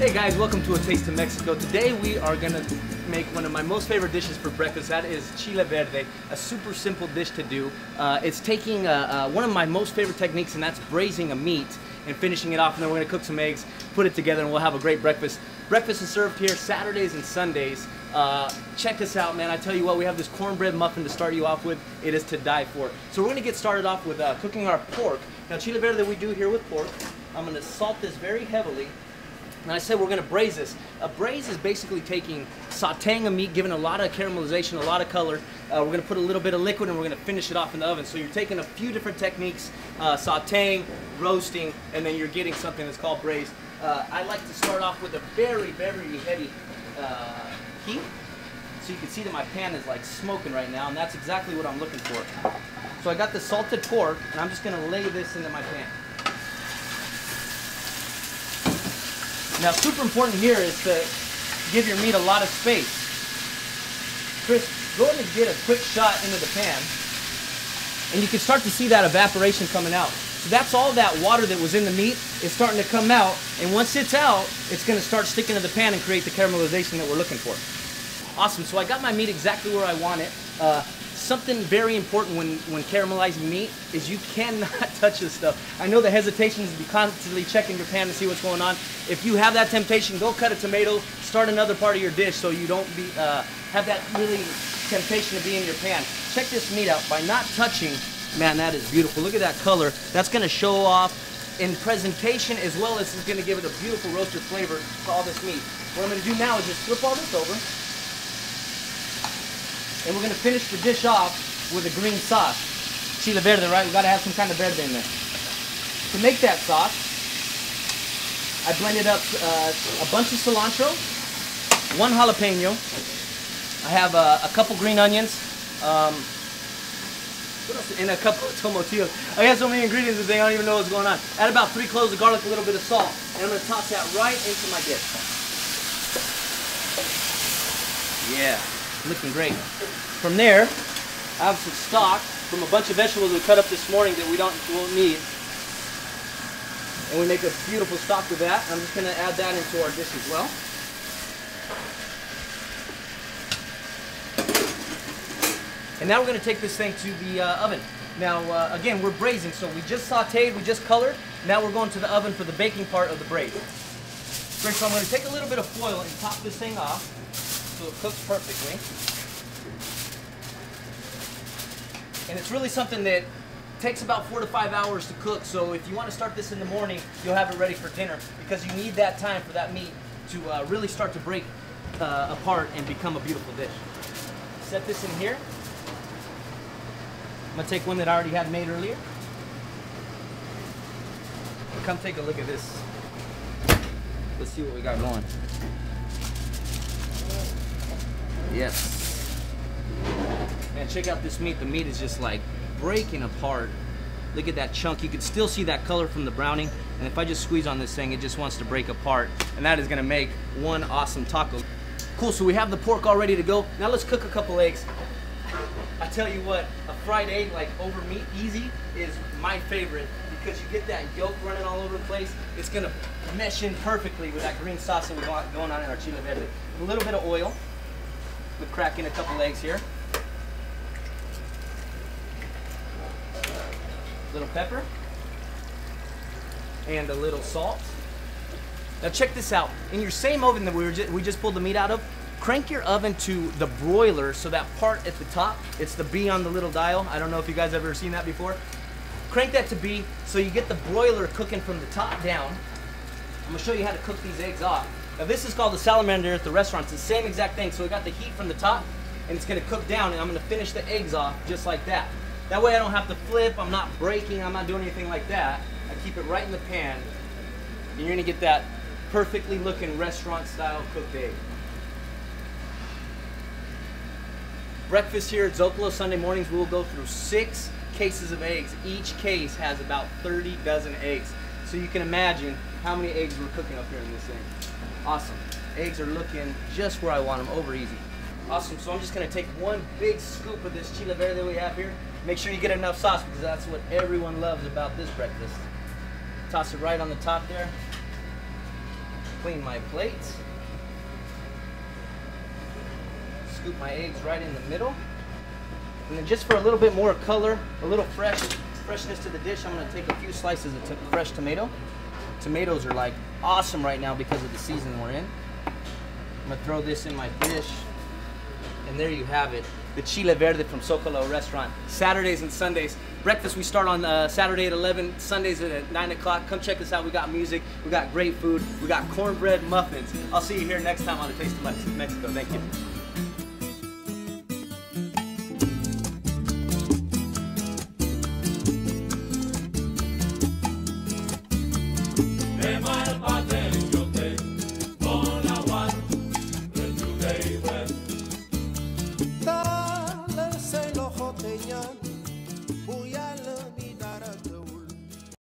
Hey guys, welcome to A Taste of Mexico. Today we are gonna make one of my most favorite dishes for breakfast. That is Chile Verde, a super simple dish to do. It's taking one of my most favorite techniques, and that's braising a meat and finishing it off, and then we're gonna cook some eggs, put it together, and we'll have a great breakfast. Breakfast is served here Saturdays and Sundays. Check this out, man. I tell you what, we have this cornbread muffin to start you off with. It is to die for. So we're gonna get started off with cooking our pork. Now, Chile Verde we do here with pork. I'm gonna salt this very heavily. And I said we're gonna braise this. A braise is basically sauteing a meat, giving a lot of caramelization, a lot of color. We're gonna put a little bit of liquid and we're gonna finish it off in the oven. So you're taking a few different techniques, sauteing, roasting, and then you're getting something that's called braised. I like to start off with a very, very heavy heat. So you can see that my pan is like smoking right now, and that's exactly what I'm looking for. So I got the salted pork, and I'm just gonna lay this into my pan. Now, super important here is to give your meat a lot of space. Chris, go ahead and get a quick shot into the pan, and you can start to see that evaporation coming out. So that's all that water that was in the meat is starting to come out, and once it's out, it's going to start sticking to the pan and create the caramelization that we're looking for. Awesome, so I got my meat exactly where I want it. Something very important when caramelizing meat is you cannot touch this stuff. I know the hesitation is to be constantly checking your pan to see what's going on. If you have that temptation, go cut a tomato, start another part of your dish so you don't have that really temptation to be in your pan. Check this meat out. By not touching, man, that is beautiful. Look at that color. That's going to show off in presentation, as well as it's going to give it a beautiful roasted flavor to all this meat. What I'm going to do now is just flip all this over. And we're going to finish the dish off with a green sauce. Chile Verde, right? We've got to have some kind of verde in there. To make that sauce, I blended up a bunch of cilantro, one jalapeno. I have a couple green onions, and a couple of tomatillos. I got so many ingredients today, I don't even know what's going on. Add about 3 cloves of garlic, a little bit of salt, and I'm going to toss that right into my dish. Yeah. Looking great. From there, I have some stock from a bunch of vegetables we cut up this morning that we won't need. And we make a beautiful stock with that. I'm just going to add that into our dish as well. And now we're going to take this thing to the oven. Now, again, we're braising, so we just sauteed, we just colored. Now we're going to the oven for the baking part of the braise. Great, so I'm going to take a little bit of foil and top this thing off so it cooks perfectly. And it's really something that takes about 4 to 5 hours to cook, so if you want to start this in the morning, you'll have it ready for dinner, because you need that time for that meat to really start to break apart and become a beautiful dish. Set this in here. I'm going to take one that I already had made earlier. Come take a look at this. Let's see what we got going. Yes. Man, check out this meat. The meat is just like breaking apart. Look at that chunk. You can still see that color from the browning. And if I just squeeze on this thing, it just wants to break apart. And that is gonna make one awesome taco. Cool, so we have the pork all ready to go. Now let's cook a couple eggs. I tell you what, a fried egg like over meat, easy, is my favorite, because you get that yolk running all over the place. It's gonna mesh in perfectly with that green sauce that we got going on in our Chile Verde. A little bit of oil. We'll crack in a couple eggs here. A little pepper. And a little salt. Now check this out. In your same oven that we just pulled the meat out of, crank your oven to the broiler, so that part at the top, it's the B on the little dial. I don't know if you guys ever seen that before. Crank that to B so you get the broiler cooking from the top down. I'm going to show you how to cook these eggs off. Now this is called the salamander at the restaurants. It's the same exact thing. So we got the heat from the top, and it's going to cook down, and I'm going to finish the eggs off just like that. That way I don't have to flip, I'm not breaking, I'm not doing anything like that. I keep it right in the pan, and you're going to get that perfectly looking restaurant style cooked egg. Breakfast here at Zocalo Sunday mornings, we'll go through 6 cases of eggs. Each case has about 30 dozen eggs. So you can imagine how many eggs we're cooking up here in this thing. Awesome. Eggs are looking just where I want them, over easy. Awesome, so I'm just gonna take one big scoop of this Chile Verde that we have here. Make sure you get enough sauce, because that's what everyone loves about this breakfast. Toss it right on the top there. clean my plates. Scoop my eggs right in the middle. And then just for a little bit more color, a little freshness to the dish, I'm gonna take a few slices of fresh tomato. Tomatoes are like awesome right now because of the season we're in. I'm gonna throw this in my dish. And there you have it, the Chile Verde from Zocalo Restaurant. Saturdays and Sundays. Breakfast we start on Saturday at 11, Sundays at 9 o'clock. Come check us out. We got music, we got great food, we got cornbread muffins. I'll see you here next time on A Taste of Mexico. Thank you. Dale ese ojo teñán,